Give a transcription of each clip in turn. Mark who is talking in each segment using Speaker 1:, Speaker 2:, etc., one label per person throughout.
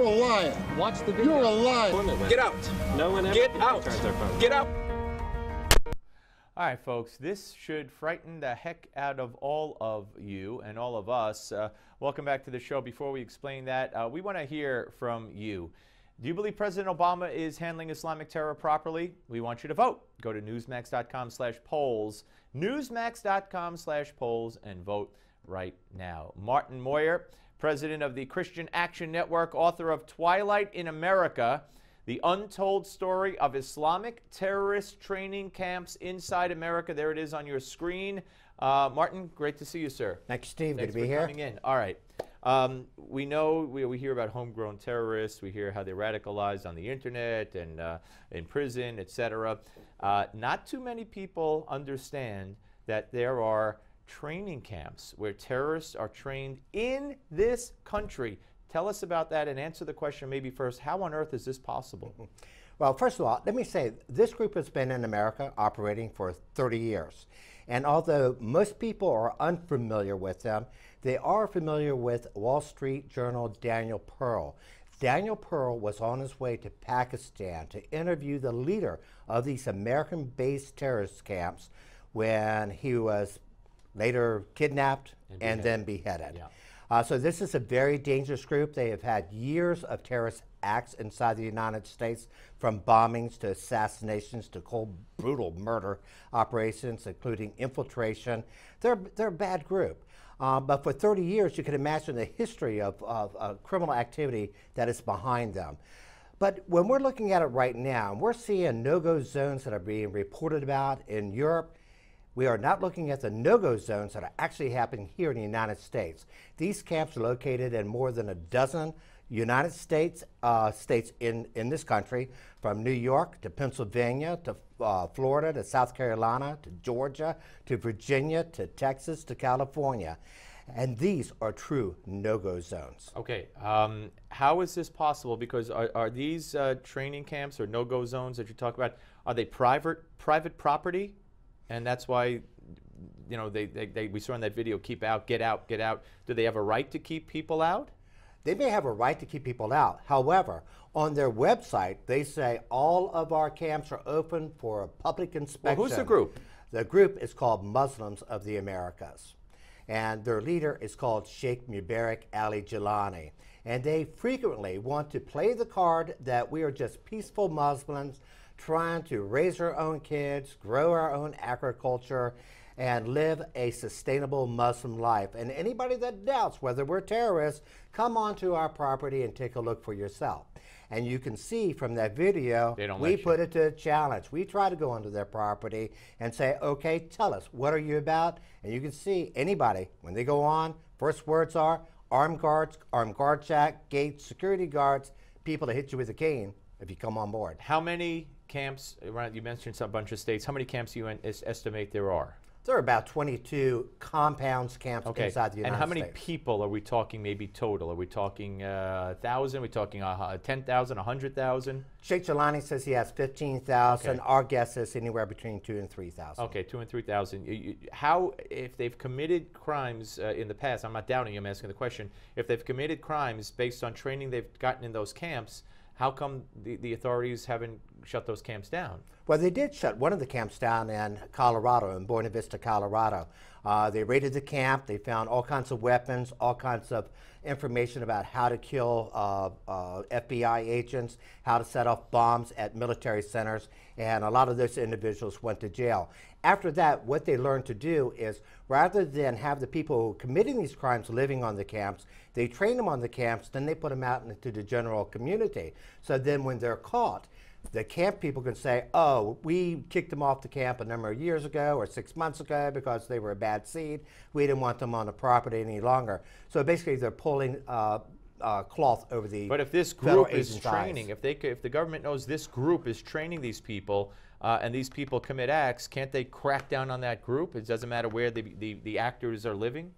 Speaker 1: a liar.
Speaker 2: Watch the video.
Speaker 1: You're a liar.
Speaker 3: Get out.
Speaker 2: No one ever
Speaker 3: Get out.
Speaker 2: turns their phone.
Speaker 3: Get out.
Speaker 4: All right, folks, this should frighten the heck out of all of you and all of us. Welcome back to the show. Before we explain that, we want to hear from you. Do you believe President Obama is handling Islamic terror properly? We want you to vote. Go to newsmax.com/polls, newsmax.com/polls, and vote right now. Martin Mawyer, president of the Christian Action Network, author of Twilight in America, The Untold Story of Islamic Terrorist Training Camps Inside America. There it is on your screen. Martin, great to see you, sir.
Speaker 5: Thanks, Steve.
Speaker 4: Thanks
Speaker 5: Good to be
Speaker 4: for
Speaker 5: here.
Speaker 4: coming in. All right. We know, we hear about homegrown terrorists. We hear how they're radicalized on the internet and in prison, etc. Not too many people understand that there are training camps where terrorists are trained in this country. Tell us about that and answer the question maybe first, how on earth is this possible?
Speaker 5: Well, first of all, let me say this group has been in America operating for 30 years. And although most people are unfamiliar with them, they are familiar with Wall Street Journal Daniel Pearl. Daniel Pearl was on his way to Pakistan to interview the leader of these American-based terrorist camps when he was later kidnapped and then beheaded. Yeah. So this is a very dangerous group. They have had years of terrorist acts inside the United States, from bombings to assassinations to cold, brutal murder operations, including infiltration. They're a bad group. But for 30 years, you can imagine the history of criminal activity that is behind them. But when we're looking at it right now, we're seeing no-go zones that are being reported about in Europe. We are not looking at the no-go zones that are actually happening here in the United States. These camps are located in more than a dozen United States in this country, from New York to Pennsylvania to Florida to South Carolina to Georgia to Virginia to Texas to California. And these are true no-go zones.
Speaker 4: Okay, how is this possible? Because are these training camps or no-go zones that you talk about, are they private property? And that's why, you know, we saw in that video, keep out, get out, get out. Do they have a right to keep people out?
Speaker 5: They may have a right to keep people out. However, on their website, they say all of our camps are open for public inspection.
Speaker 4: Well, who's the group?
Speaker 5: The group is called Muslims of the Americas. And their leader is called Sheikh Mubarak Ali Jilani. And they frequently want to play the card that we are just peaceful Muslims trying to raise our own kids, grow our own agriculture, and live a sustainable Muslim life. And anybody that doubts whether we're terrorists, come onto our property and take a look for yourself. And you can see from that video, we put it to a challenge. We try to go onto their property and say, okay, tell us, what are you about? And you can see anybody, when they go on, first words are armed guards, armed guard check, gates, security guards, people to hit you with a cane if you come on board.
Speaker 4: How many camps, you mentioned a bunch of states, how many camps do you estimate there are?
Speaker 5: There are about 22 compounds, camps inside the United States.
Speaker 4: And how many people are we talking maybe total? Are we talking 1,000? Are we talking 10,000, 100,000?
Speaker 5: Sheikh Jilani says he has 15,000. Okay. Our guess is anywhere between 2,000 and 3,000.
Speaker 4: Okay, 2,000 and 3,000. How, if they've committed crimes in the past, I'm not doubting you, I'm asking the question, if they've committed crimes based on training they've gotten in those camps, how come the authorities haven't shut those camps down?
Speaker 5: Well, they did shut one of the camps down in Colorado, in Buena Vista, Colorado. They raided the camp. They found all kinds of weapons, all kinds of information about how to kill FBI agents, how to set off bombs at military centers, and a lot of those individuals went to jail. After that, what they learned to do is, rather than have the people committing these crimes living on the camps, they train them on the camps, then they put them out into the general community. So then when they're caught, the camp people can say, oh, we kicked them off the camp a number of years ago or 6 months ago because they were a bad seed. We didn't want them on the property any longer. So basically they're pulling cloth over the
Speaker 4: But if this group is training, if the government knows this group is training these people and these people commit acts, can't they crack down on that group? It doesn't matter where the actors are living?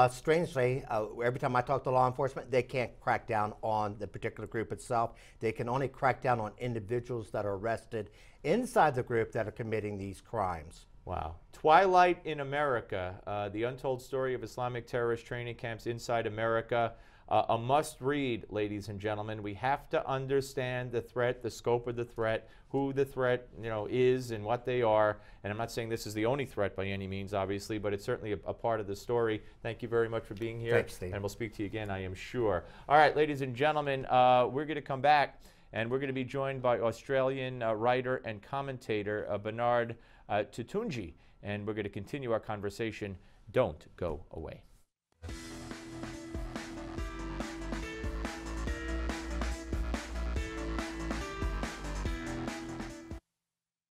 Speaker 5: Strangely, every time I talk to law enforcement, they can't crack down on the particular group itself. They can only crack down on individuals that are arrested inside the group that are committing these crimes.
Speaker 4: Wow. Twilight in America, the untold story of Islamic terrorist training camps inside America. A must-read, ladies and gentlemen. We have to understand the threat, the scope of the threat, who the threat is and what they are. And I'm not saying this is the only threat by any means, obviously, but it's certainly a part of the story. Thank you very much for being here.
Speaker 5: Thanks, Steve.
Speaker 4: And we'll speak to you again, I am sure. All right, ladies and gentlemen, we're going to come back, and we're going to be joined by Australian writer and commentator Bernard Tutunji. And we're going to continue our conversation. Don't go away.